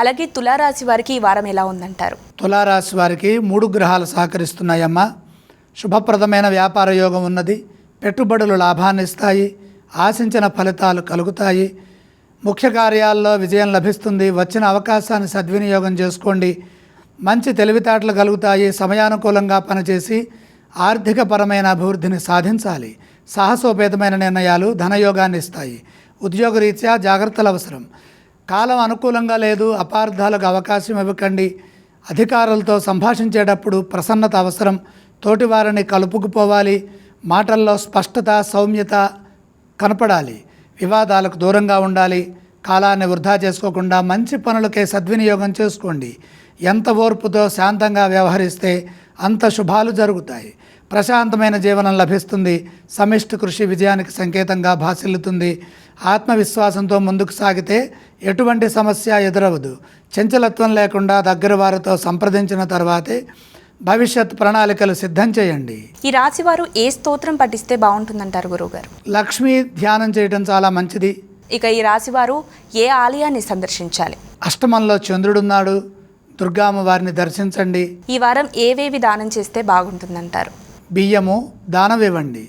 అలాగే తులారాశి వారికి ఈ వారం ఎలా ఉందంటారు? తులారాశి వారికి 3 గ్రహాలు సహకరిస్తున్నాయమ్మా. శుభప్రదమైన వ్యాపార యోగం ఉన్నది. పెట్టుబడులు లాభాన్ని ఇస్తాయి. ఆశించిన ఫలితాలు కలుగుతాయి. ముఖ్య కార్యాల్లో విజయం లభిస్తుంది. వచ్చిన అవకాశాన్ని సద్వినియోగం చేసుకోండి. మంచి తెలివితేటలు కలుగుతాయి. సమయానుకూలంగా పనిచేసి ఆర్థికపరమైన అభివృద్ధిని సాధించాలి. సాహసోపేతమైన నిర్ణయాలు ధనయోగాన్ని ఇస్తాయి. ఉద్యోగరీత్యా జాగ్రత్తలు అవసరం. కాలం అనుకూలంగా లేదు. అపార్థాలకు అవకాశం ఇవ్వకండి. అధికారులతో సంభాషించేటప్పుడు ప్రసన్నత అవసరం. తోటివారిని కలుపుకుపోవాలి. మాటల్లో స్పష్టత, సౌమ్యత కనపడాలి. వివాదాలకు దూరంగా ఉండాలి. కాలాన్ని వృధా చేసుకోకుండా మంచి పనులకే సద్వినియోగం చేసుకోండి. ఎంత ఓర్పుతో శాంతంగా వ్యవహరిస్తే అంత శుభాలు జరుగుతాయి. ప్రశాంతమైన జీవనం లభిస్తుంది. సమిష్టి కృషి విజయానికి సంకేతంగా భాసిల్లుతుంది. ఆత్మవిశ్వాసంతో ముందుకు సాగితే ఎటువంటి సమస్య ఎదురవదు. చంచలత్వం లేకుండా దగ్గర వారితో సంప్రదించిన తర్వాతే భవిష్యత్ ప్రణాళికలు సిద్ధం చేయండి. ఈ రాశి వారు ఏ స్తోత్రం పఠిస్తే బాగుంటుందంటారు గురువుగారు? లక్ష్మీ ధ్యానం చేయడం చాలా మంచిది. ఇక ఈ రాశి వారు ఏ ఆలయాన్ని సందర్శించాలి? అష్టమంలో చంద్రుడున్నాడు. దుర్గామ్మ వారిని దర్శించండి. ఈ వారం ఏవేవి దానం చేస్తే బాగుంటుందంటారు? బియ్యము దానమివ్వండి.